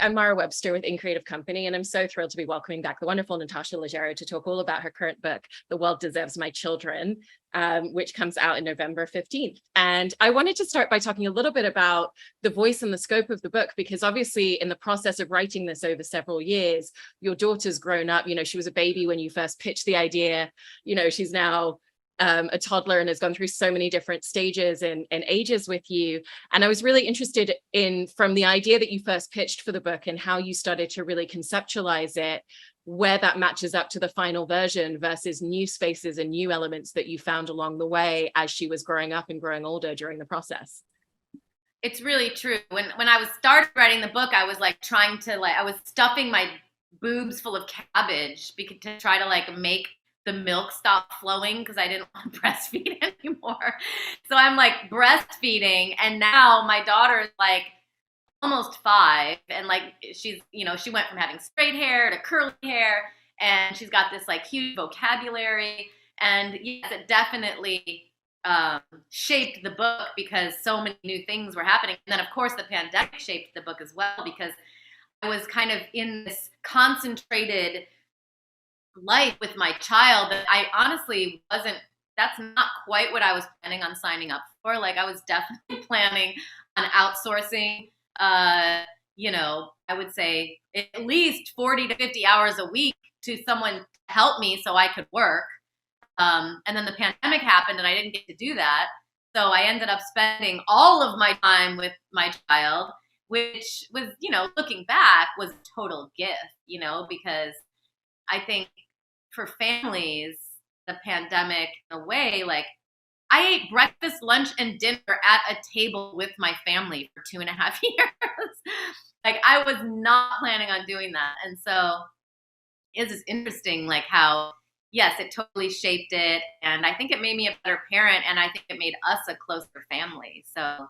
I'm Mara Webster with In Creative Company, and I'm so thrilled to be welcoming back the wonderful Natasha Leggero to talk all about her current book, The World Deserves My Children, which comes out in November 15th. And I wanted to start by talking a little bit about the voice and the scope of the book, because obviously in the process of writing this over several years, your daughter's grown up. She was a baby when you first pitched the idea. She's now a toddler and has gone through so many different stages and ages with you. And I was really interested in, from the idea that you first pitched for the book and how you started to really conceptualize it, where that matches up to the final version versus new spaces and new elements that you found along the way as she was growing up and growing older during the process. It's really true. When I was started writing the book, I was I was stuffing my boobs full of cabbage to try to make the milk stop flowing because I didn't want to breastfeed anymore. So I'm breastfeeding, and now my daughter is almost 5, and she went from having straight hair to curly hair, and she's got this huge vocabulary. And yes, it definitely shaped the book because so many new things were happening. And then of course the pandemic shaped the book as well, because I was kind of in this concentrated life with my child that I honestly that's not quite what I was planning on signing up for. I was definitely planning on outsourcing, I would say at least 40 to 50 hours a week to someone to help me so I could work. And then the pandemic happened and I didn't get to do that. So I ended up spending all of my time with my child, which was, looking back, was a total gift, because I think for families, the pandemic, in a way, I ate breakfast, lunch, and dinner at a table with my family for 2.5 years. I was not planning on doing that. And so it's just interesting, how, yes, it totally shaped it. And I think it made me a better parent. And I think it made us a closer family. So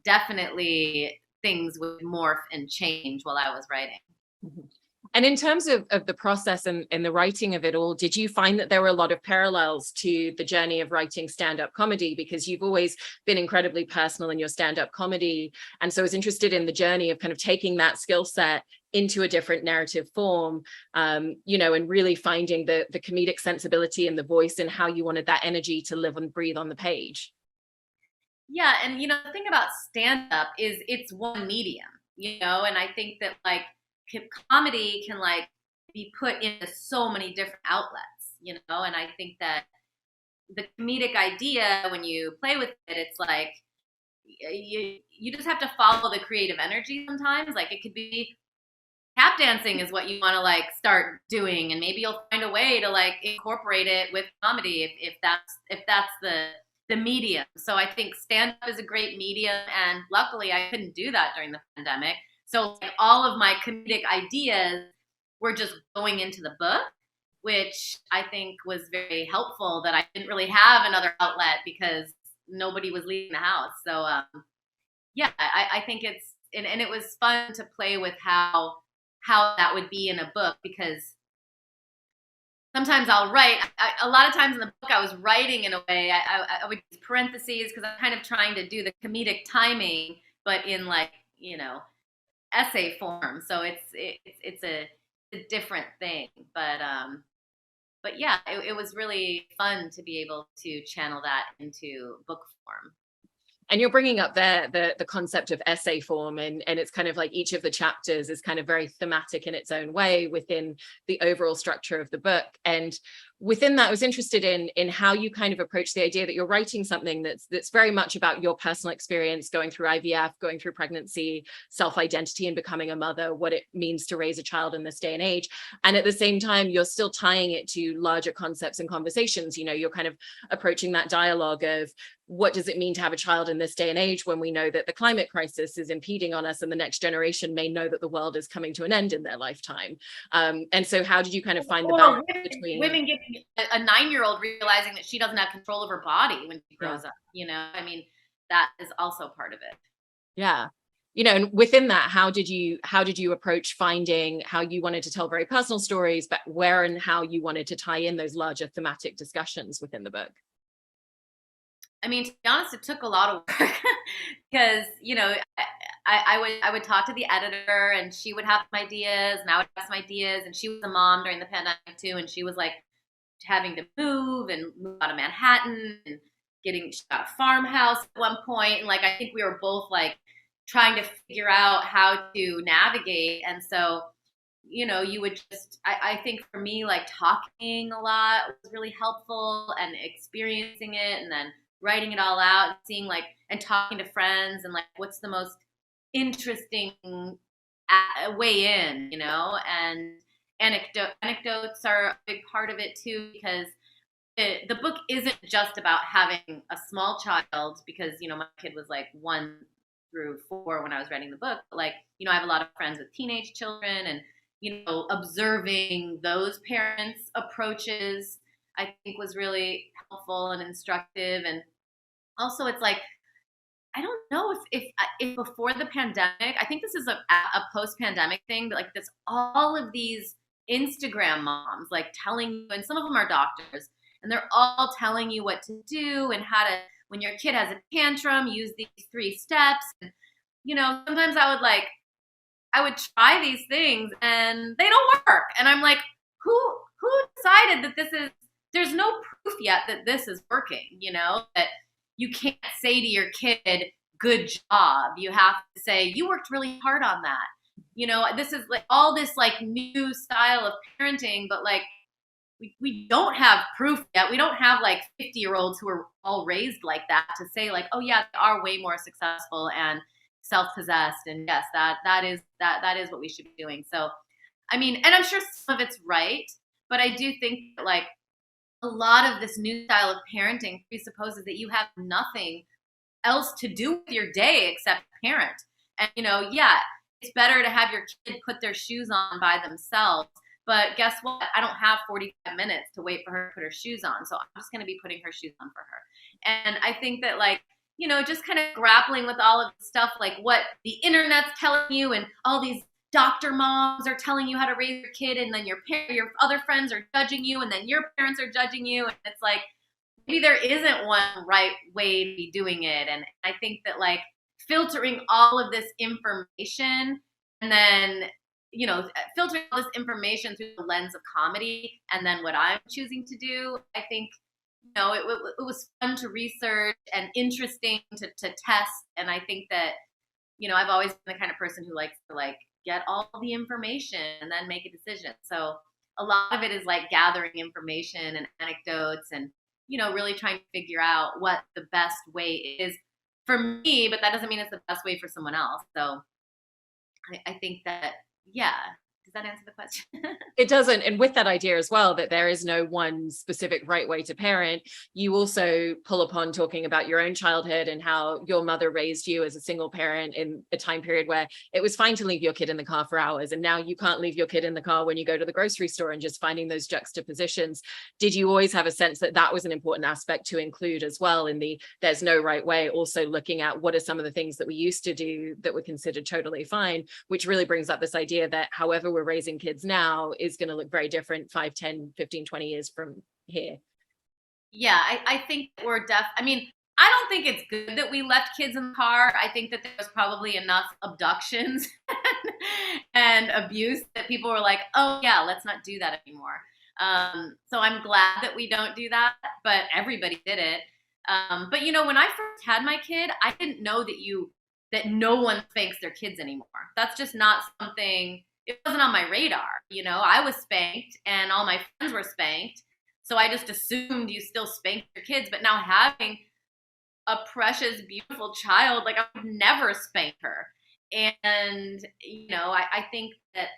definitely things would morph and change while I was writing. Mm-hmm. And in terms of the process and the writing of it all, did you find that there were a lot of parallels to the journey of writing stand-up comedy? Because you've always been incredibly personal in your stand-up comedy. And so I was interested in the journey of kind of taking that skill set into a different narrative form, and really finding the comedic sensibility and the voice and how you wanted that energy to live and breathe on the page. Yeah. And, the thing about stand-up is it's one medium, and I think that comedy can be put into so many different outlets, and I think that the comedic idea, when you play with it, it's you just have to follow the creative energy sometimes. It could be tap dancing is what you want to start doing, and maybe you'll find a way to incorporate it with comedy if that's the medium. So I think stand-up is a great medium, and luckily I couldn't do that during the pandemic. So all of my comedic ideas were just going into the book, which I think was very helpful, that I didn't really have another outlet because nobody was leaving the house. So yeah, I think and it was fun to play with how that would be in a book, because sometimes I'll write, a lot of times in the book I was writing in a way, I would use parentheses because I'm kind of trying to do the comedic timing, but in essay form. So it's a different thing, but yeah, it was really fun to be able to channel that into book form. And you're bringing up there the concept of essay form, and it's kind of each of the chapters is kind of very thematic in its own way within the overall structure of the book. And within that, I was interested in how you kind of approach the idea that you're writing something that's very much about your personal experience going through IVF, going through pregnancy, self-identity, and becoming a mother, what it means to raise a child in this day and age. And at the same time, you're still tying it to larger concepts and conversations. You're kind of approaching that dialogue of, what does it mean to have a child in this day and age when we know that the climate crisis is impeding on us and the next generation may know that the world is coming to an end in their lifetime? And so how did you kind of find the balance between women getting a 9-year-old realizing that she doesn't have control of her body when she grows up? I mean, that is also part of it. Yeah. And within that, how did you approach finding how you wanted to tell very personal stories, but where and how you wanted to tie in those larger thematic discussions within the book? I mean, to be honest, it took a lot of work because, I would talk to the editor, and she would have some ideas, and I would have some ideas. And she was a mom during the pandemic too, and she was like having to move out of Manhattan, and she got a farmhouse at one point, and like I think we were both like trying to figure out how to navigate. And so, you would just, I think for me, like talking a lot was really helpful, and experiencing it, and then writing it all out, and seeing like, and talking to friends, and like, what's the most interesting way in, and anecdotes are a big part of it too, because the book isn't just about having a small child, because, my kid was like 1 through 4 when I was writing the book. But like, I have a lot of friends with teenage children, and, observing those parents' approaches, I think was really helpful and instructive. And also it's like, I don't know if before the pandemic, I think this is a post-pandemic thing, but like this, all of these Instagram moms like telling you, and some of them are doctors, and they're all telling you what to do and how to, when your kid has a tantrum, use these 3 steps. And, sometimes I would try these things and they don't work. And I'm like, who decided that there's no proof yet that this is working, that you can't say to your kid, good job. You have to say, you worked really hard on that. This is like all this like new style of parenting, but like we don't have proof yet. We don't have like 50-year-olds who are all raised like that to say like, oh yeah, they are way more successful and self-possessed. And yes, that is what we should be doing. So, I mean, and I'm sure some of it's right, but I do think that like a lot of this new style of parenting presupposes that you have nothing else to do with your day except parent. And, yeah, it's better to have your kid put their shoes on by themselves. But guess what? I don't have 45 minutes to wait for her to put her shoes on. So I'm just going to be putting her shoes on for her. And I think that like, just kind of grappling with all of the stuff, like what the internet's telling you, and all these doctor moms are telling you how to raise your kid, and then your other friends are judging you, and then your parents are judging you. And it's like, maybe there isn't one right way to be doing it. And I think that like filtering all of this information, and then, filtering all this information through the lens of comedy, and then what I'm choosing to do, I think, it was fun to research and interesting to test. And I think that, I've always been the kind of person who likes to like get all the information and then make a decision. So a lot of it is like gathering information and anecdotes, and, really trying to figure out what the best way is for me, but that doesn't mean it's the best way for someone else. So I think that, yeah. Does that answer the question? It doesn't. And with that idea as well, that there is no one specific right way to parent, you also pull upon talking about your own childhood and how your mother raised you as a single parent in a time period where it was fine to leave your kid in the car for hours. And now you can't leave your kid in the car when you go to the grocery store, and just finding those juxtapositions. Did you always have a sense that that was an important aspect to include as well in the there's no right way, also looking at what are some of the things that we used to do that were considered totally fine, which really brings up this idea that however we're raising kids now is going to look very different 5, 10, 15, 20 years from here. Yeah, I think I mean, I don't think it's good that we left kids in the car. I think that there was probably enough abductions and abuse that people were like, oh yeah, let's not do that anymore. So I'm glad that we don't do that, but everybody did it. But when I first had my kid, I didn't know that no one spanks their kids anymore. That's just not something, it wasn't on my radar. I was spanked and all my friends were spanked. So I just assumed you still spank your kids. But now having a precious, beautiful child, like I would never spank her. And, I think that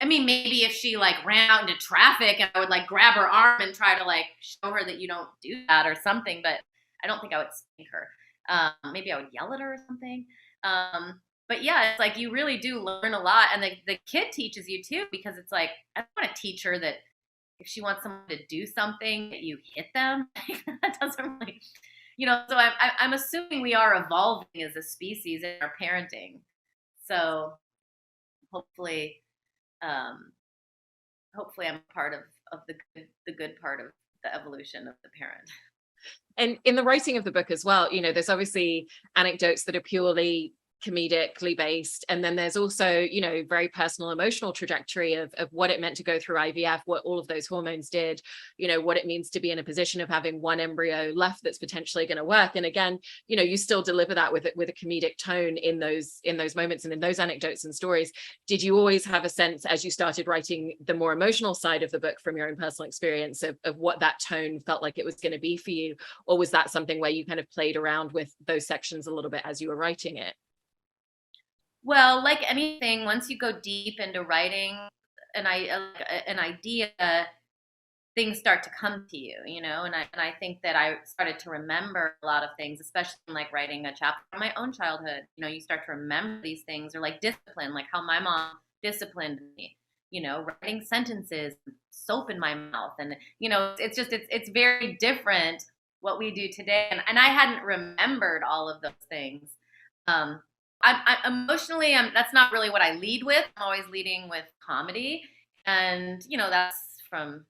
maybe if she like ran out into traffic and I would like grab her arm and try to like show her that you don't do that or something, but I don't think I would spank her. Maybe I would yell at her or something. But yeah, it's like you really do learn a lot, and the kid teaches you too, because it's like, I don't want to teach her that if she wants someone to do something, that you hit them. That doesn't really, so I'm assuming we are evolving as a species in our parenting. So hopefully I'm part of the good part of the evolution of the parent. And in the writing of the book as well, there's obviously anecdotes that are purely comedically based, and then there's also, you know, very personal emotional trajectory of what it meant to go through IVF, what all of those hormones did, you know, what it means to be in a position of having one embryo left that's potentially going to work. And again, you know, you still deliver that with a comedic tone in those moments and in those anecdotes and stories. Did you always have a sense, as you started writing the more emotional side of the book from your own personal experience, of what that tone felt like it was going to be for you? Or was that something where you kind of played around with those sections a little bit as you were writing it? Well, like anything, once you go deep into writing an idea, things start to come to you, you know, and I think that I started to remember a lot of things, especially in like writing a chapter on my own childhood. You know, you start to remember these things, or like discipline, like how my mom disciplined me, you know, writing sentences, soap in my mouth. And, you know, it's very different what we do today. And I hadn't remembered all of those things. I emotionally, that's not really what I lead with. I'm always leading with comedy. And, you know, that's from,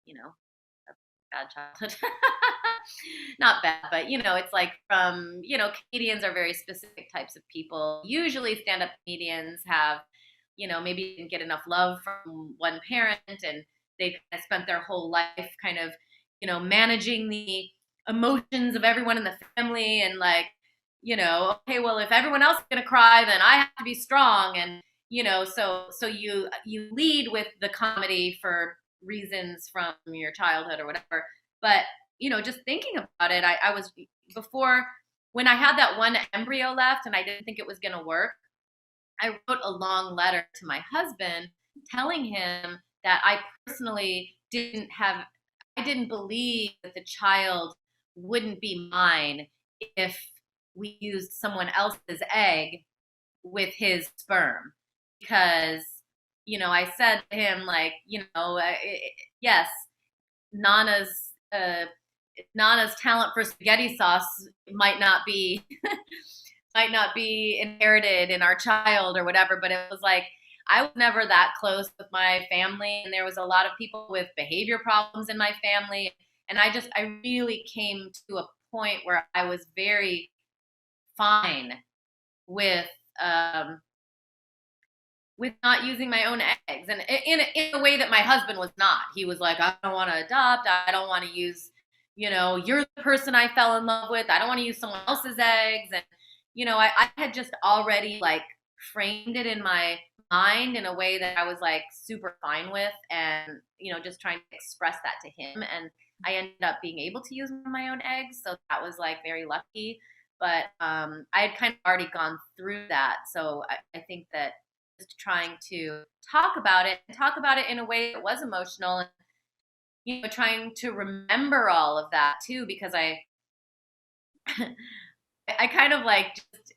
you know, a bad childhood. Not bad, but, you know, it's like from, you know, comedians are very specific types of people. Usually stand-up comedians have, you know, maybe didn't get enough love from one parent, and they kind of spent their whole life kind of, you know, managing the emotions of everyone in the family, and like, you know, okay, well, if everyone else is going to cry, then I have to be strong. And, you know, so you lead with the comedy for reasons from your childhood or whatever. But, you know, just thinking about it, I was, before, when I had that one embryo left and I didn't think it was going to work, I wrote a long letter to my husband telling him that I personally I didn't believe that the child wouldn't be mine if we used someone else's egg with his sperm. Because, you know, I said to him, like, you know, yes, Nana's talent for spaghetti sauce might not be inherited in our child or whatever, but it was like, I was never that close with my family, and there was a lot of people with behavior problems in my family, and I really came to a point where I was very fine with not using my own eggs, and in a way that my husband was not. He was like, I don't want to adopt. I don't want to use, you know, you're the person I fell in love with. I don't want to use someone else's eggs. And, you know, I had just already like framed it in my mind in a way that I was like super fine with, and, you know, just trying to express that to him. And I ended up being able to use my own eggs. So that was like very lucky. But I had kind of already gone through that. So I think that just trying to talk about it in a way that was emotional, and, you know, trying to remember all of that too, because I kind of like, just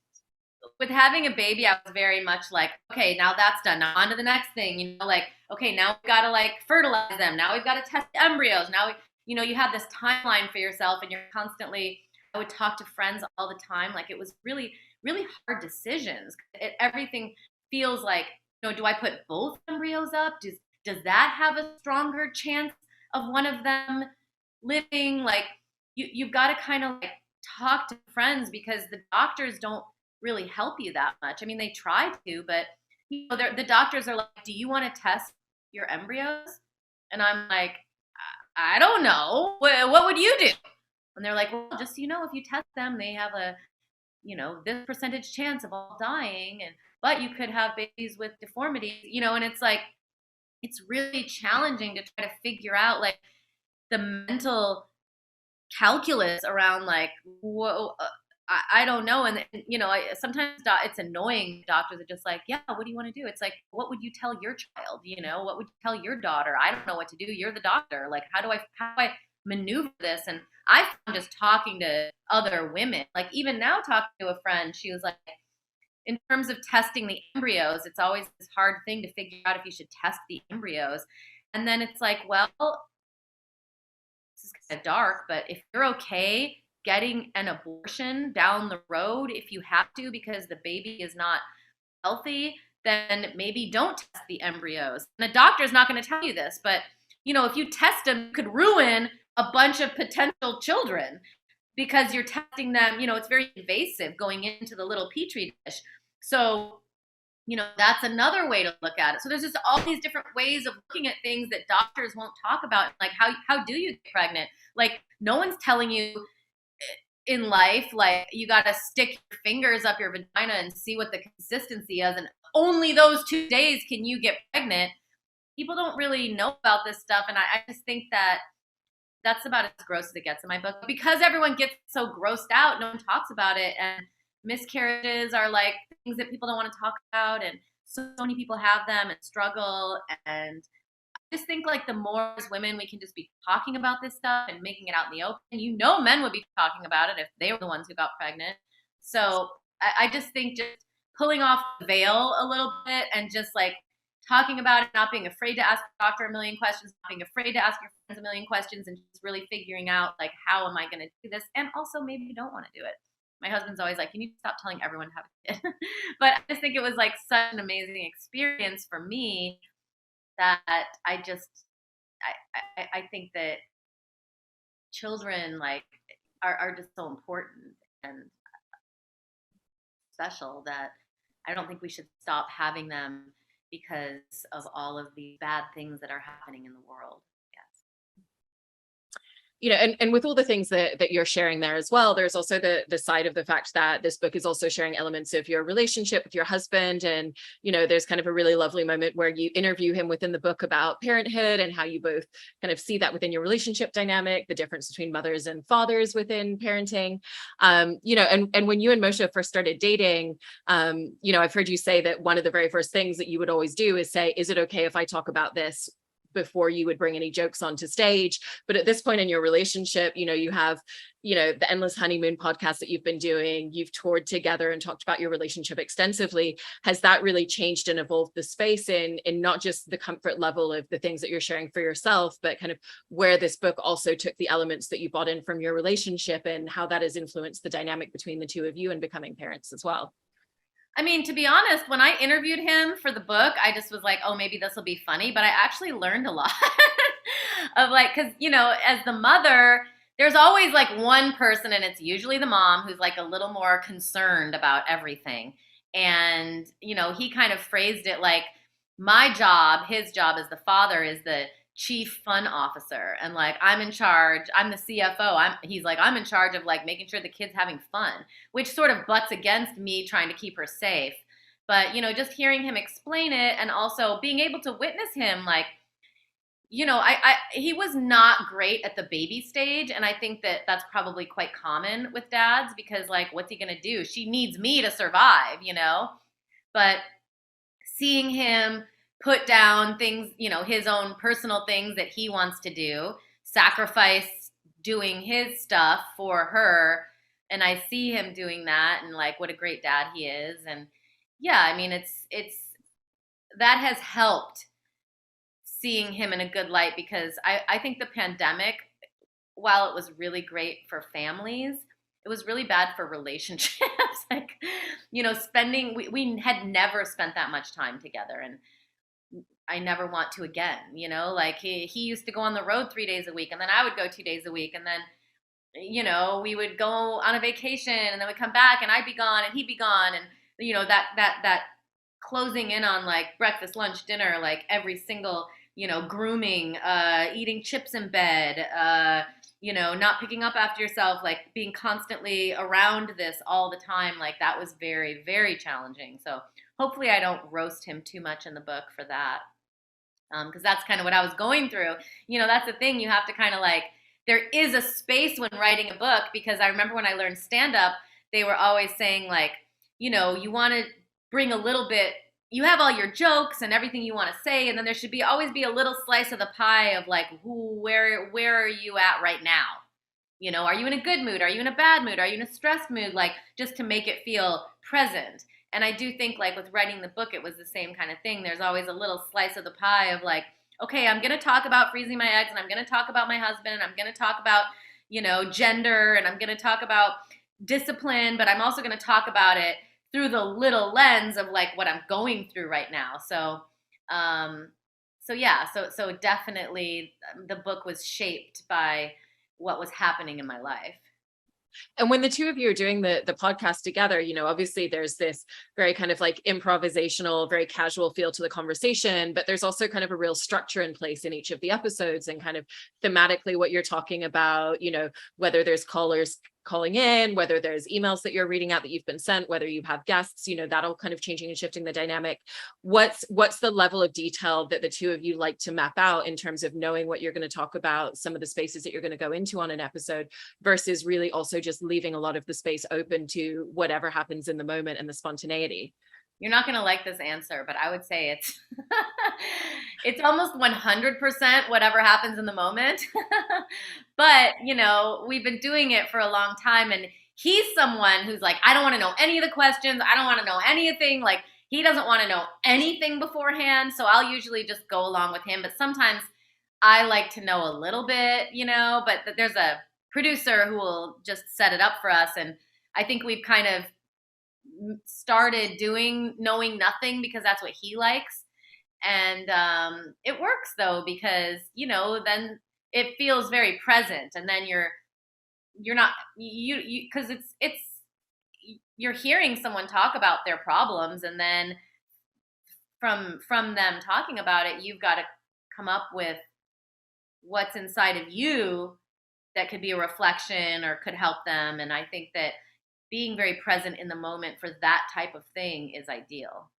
with having a baby, I was very much like, okay, now that's done. Now on to the next thing, you know, like, okay, now we've got to like fertilize them. Now we've got to test the embryos. Now, you know, you have this timeline for yourself, and you're constantly, I would talk to friends all the time. Like, it was really, really hard decisions. Everything feels like, you know, do I put both embryos up? Does that have a stronger chance of one of them living? Like, you've got to kind of like talk to friends, because the doctors don't really help you that much. I mean, they try to, but, you know, the doctors are like, do you want to test your embryos? And I'm like, I don't know. What would you do? And they're like, well, just so you know, if you test them, they have a, you know, this percentage chance of all dying, but you could have babies with deformities, you know. And it's like, it's really challenging to try to figure out like the mental calculus around like, whoa, I don't know. And, you know, sometimes it's annoying. Doctors are just like, yeah, what do you want to do? It's like, what would you tell your child? You know, what would you tell your daughter? I don't know what to do. You're the doctor. Like, how do I maneuver this? And I found just talking to other women, like even now talking to a friend, she was like, in terms of testing the embryos, it's always this hard thing to figure out if you should test the embryos. And then it's like, well, this is kind of dark, but if you're okay getting an abortion down the road, if you have to, because the baby is not healthy, then maybe don't test the embryos. And the doctor's not going to tell you this, but, you know, if you test them, you could ruin a bunch of potential children. because you're testing them, it's very invasive going into the little petri dish. So, that's another way to look at it. So there's just all these different ways of looking at things that doctors won't talk about. Like, how do you get pregnant? Like, no one's telling you in life, like, you got to stick your fingers up your vagina and see what the consistency is. And only those 2 days can you get pregnant. People don't really know about this stuff. And I just think that that's about as gross as it gets in my book. Because everyone gets so grossed out, no one talks about it. And miscarriages are like things that people don't want to talk about. And so many people have them and struggle. And I just think, like, the more as women we can just be talking about this stuff and making it out in the open. Men would be talking about it if they were the ones who got pregnant. So I just think just pulling off the veil a little bit and just like talking about it, not being afraid to ask the doctor a million questions, not being afraid to ask your friends a million questions, and just really figuring out, like, how am I going to do this? And also, maybe you don't want to do it. My husband's always like, you need to stop telling everyone to have a kid. But I just think it was like such an amazing experience for me that I think that children, like, are just so important and special that I don't think we should stop having them because of all of the bad things that are happening in the world. And with all the things that you're sharing there as well, there's also the side of the fact that this book is also sharing elements of your relationship with your husband. And, there's kind of a really lovely moment where you interview him within the book about parenthood and how you both kind of see that within your relationship dynamic, the difference between mothers and fathers within parenting. And when you and Moshe first started dating, I've heard you say that one of the very first things that you would always do is say, is it okay if I talk about this, before you would bring any jokes onto stage. But at this point in your relationship, you have, the Endless Honeymoon podcast that you've been doing, you've toured together and talked about your relationship extensively. Has that really changed and evolved the space in not just the comfort level of the things that you're sharing for yourself, but kind of where this book also took the elements that you brought in from your relationship and how that has influenced the dynamic between the two of you and becoming parents as well? I mean, to be honest, when I interviewed him for the book, I just was like, oh, maybe this will be funny. But I actually learned a lot of, like, because, as the mother, there's always like one person, and it's usually the mom, who's like a little more concerned about everything. And, he kind of phrased it like, my job, his job as the father, is the chief fun officer, and like, I'm in charge, I'm the CFO. He's like, I'm in charge of like making sure the kid's having fun, which sort of butts against me trying to keep her safe. But just hearing him explain it, and also being able to witness him, like, he was not great at the baby stage, and I think that that's probably quite common with dads, because like, what's he gonna do? She needs me to survive, But seeing him put down things, his own personal things that he wants to do, sacrifice doing his stuff for her. And I see him doing that, and like, what a great dad he is. And yeah, I mean, it's that has helped, seeing him in a good light, because I think the pandemic, while it was really great for families, it was really bad for relationships. Like, we had never spent that much time together, and I never want to again, like he used to go on the road 3 days a week, and then I would go 2 days a week. And then, we would go on a vacation, and then we'd come back, and I'd be gone and he'd be gone. And, that closing in on like breakfast, lunch, dinner, like every single, grooming, eating chips in bed, not picking up after yourself, like being constantly around this all the time. Like, that was very, very challenging. So hopefully I don't roast him too much in the book for that. Because that's kind of what I was going through. That's the thing. You have to kind of like, there is a space when writing a book, because I remember when I learned stand-up, they were always saying like, you want to bring a little bit, you have all your jokes and everything you want to say, and then there should always be a little slice of the pie of like, where are you at right now? Are you in a good mood? Are you in a bad mood? Are you in a stressed mood? Like, just to make it feel present. And I do think, like, with writing the book, it was the same kind of thing. There's always a little slice of the pie of like, okay, I'm going to talk about freezing my eggs, and I'm going to talk about my husband, and I'm going to talk about, gender, and I'm going to talk about discipline, but I'm also going to talk about it through the little lens of like what I'm going through right now. So definitely the book was shaped by what was happening in my life. And when the two of you are doing the podcast together, you know, obviously there's this very kind of like improvisational, very casual feel to the conversation, but there's also kind of a real structure in place in each of the episodes and kind of thematically what you're talking about, you know, whether there's callers calling in, whether there's emails that you're reading out that you've been sent, whether you have guests, you know, that'll kind of changing and shifting the dynamic. What's the level of detail that the two of you like to map out in terms of knowing what you're going to talk about, some of the spaces that you're going to go into on an episode, versus really also just leaving a lot of the space open to whatever happens in the moment and the spontaneity? You're not going to like this answer, but I would say it's it's almost 100% whatever happens in the moment. But, you know, we've been doing it for a long time, and he's someone who's like, I don't want to know any of the questions. I don't want to know anything. Like, he doesn't want to know anything beforehand. So I'll usually just go along with him. But sometimes I like to know a little bit, you know, but there's a producer who will just set it up for us. And I think we've kind of started doing knowing nothing because that's what he likes. And it works though, because, you know, then it feels very present, and then you're not you because it's you're hearing someone talk about their problems, and then from them talking about it, you've got to come up with what's inside of you that could be a reflection or could help them. And I think that being very present in the moment for that type of thing is ideal.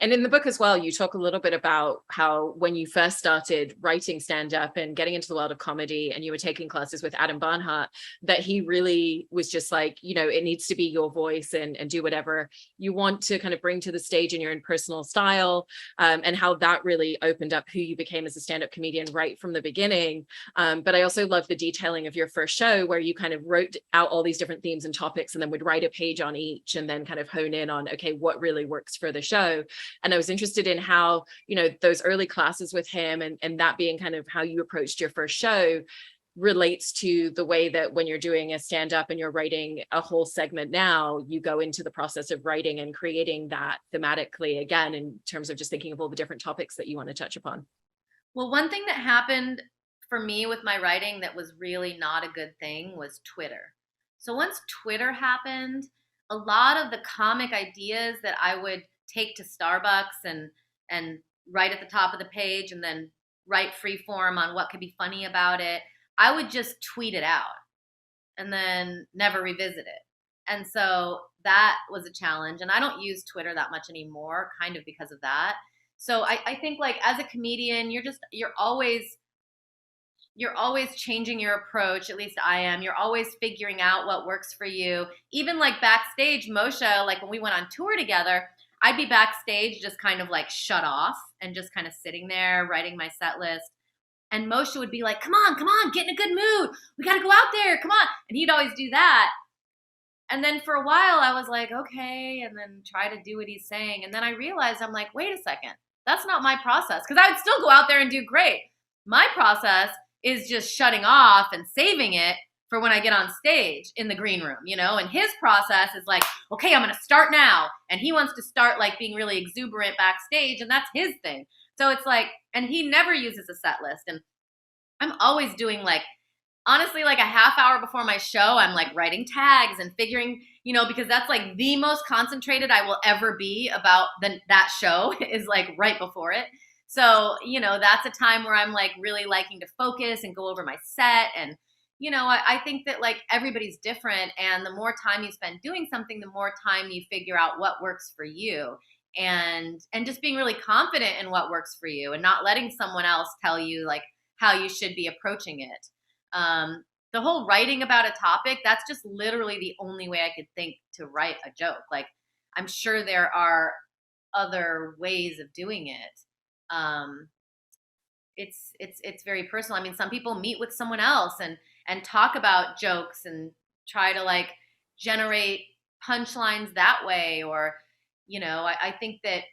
And in the book as well, you talk a little bit about how when you first started writing stand-up and getting into the world of comedy, and you were taking classes with Adam Barnhart, that he really was just like, you know, it needs to be your voice, and do whatever you want to kind of bring to the stage in your own personal style, and how that really opened up who you became as a stand-up comedian right from the beginning. But I also love the detailing of your first show, where you kind of wrote out all these different themes and topics, and then would write a page on each, and then kind of hone in on, okay, what really works for the show. And I was interested in how, you know, those early classes with him, and that being kind of how you approached your first show, relates to the way that when you're doing a stand-up and you're writing a whole segment now, you go into the process of writing and creating that thematically again, in terms of just thinking of all the different topics that you want to touch upon. Well, one thing that happened for me with my writing that was really not a good thing was Twitter. So once Twitter happened, a lot of the comic ideas that I would take to Starbucks and write at the top of the page, and then write free form on what could be funny about it, I would just tweet it out and then never revisit it. And so that was a challenge. And I don't use Twitter that much anymore, kind of because of that. So I think, like, as a comedian, you're always changing your approach. At least I am. You're always figuring out what works for you. Even like backstage, Moshe, like when we went on tour together, I'd be backstage just kind of like shut off and just kind of sitting there writing my set list. And Moshe would be like, come on, get in a good mood. We got to go out there. Come on. And he'd always do that. And then for a while I was like, okay, and then try to do what he's saying. And then I realized, I'm like, wait a second, that's not my process. Because I would still go out there and do great. My process is just shutting off and saving it for when I get on stage in the green room, you know? And his process is like, okay, I'm going to start now. And he wants to start like being really exuberant backstage, and that's his thing. So it's like, and he never uses a set list. And I'm always doing, like, honestly, like a half hour before my show, I'm like writing tags and figuring, you know, because that's like the most concentrated I will ever be about that show is like right before it. So, you know, that's a time where I'm like really liking to focus and go over my set. And, you know, I think that like everybody's different, and the more time you spend doing something, the more time you figure out what works for you, and just being really confident in what works for you, and not letting someone else tell you like how you should be approaching it. The whole writing about a topic, that's just literally the only way I could think to write a joke. Like, I'm sure there are other ways of doing it. It's very personal. I mean, some people meet with someone else and talk about jokes and try to like generate punchlines that way. Or, you know, I think that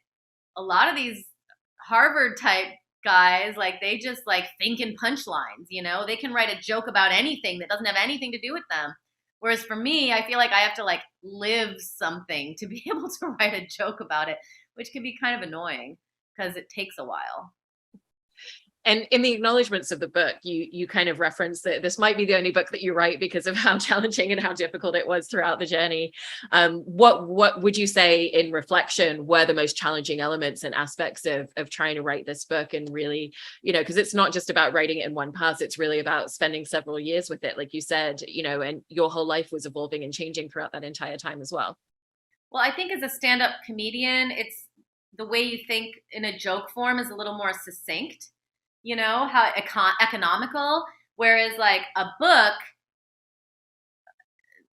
a lot of these Harvard type guys, like, they just like think in punchlines, you know, they can write a joke about anything that doesn't have anything to do with them. Whereas for me, I feel like I have to like live something to be able to write a joke about it, which can be kind of annoying because it takes a while. And in the acknowledgements of the book, you kind of reference that this might be the only book that you write because of how challenging and how difficult it was throughout the journey. What would you say in reflection were the most challenging elements and aspects of trying to write this book, and really, because it's not just about writing it in one pass, it's really about spending several years with it, like you said, and your whole life was evolving and changing throughout that entire time as well. Well, I think as a stand-up comedian, it's the way you think in a joke form is a little more succinct, how economical, whereas like a book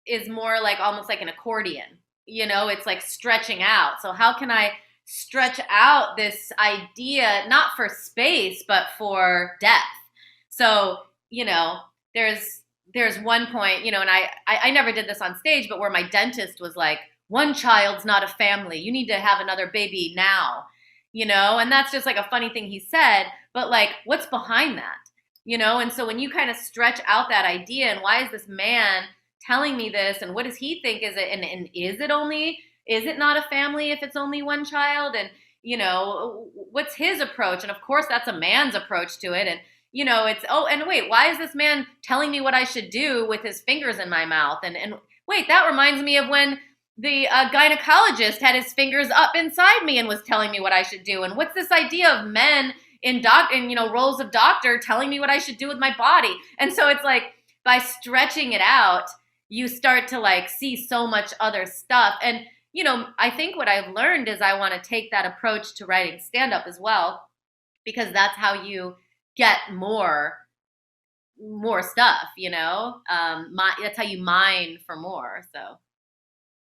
is more like almost like an accordion, it's like stretching out. So how can I stretch out this idea, not for space, but for depth? So, there's one point, and I never did this on stage, but where my dentist was like, one child's not a family. You need to have another baby now, and that's just like a funny thing he said, but like, what's behind that, And so when you kind of stretch out that idea, and why is this man telling me this, and what does he think is it, and is it not a family if it's only one child? And, what's his approach? And of course, that's a man's approach to it. And, it's, oh, and wait, why is this man telling me what I should do with his fingers in my mouth? And wait, that reminds me of when the gynecologist had his fingers up inside me and was telling me what I should do. And what's this idea of men in roles of doctor telling me what I should do with my body? And so it's like, by stretching it out, you start to like see so much other stuff. And, I think what I've learned is I want to take that approach to writing stand-up as well, because that's how you get more stuff, that's how you mine for more. So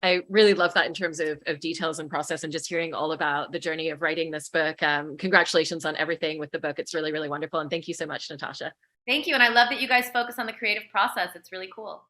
I really love that in terms of details and process, and just hearing all about the journey of writing this book. Congratulations on everything with the book. It's really, really wonderful. And thank you so much, Natasha. Thank you. And I love that you guys focus on the creative process. It's really cool.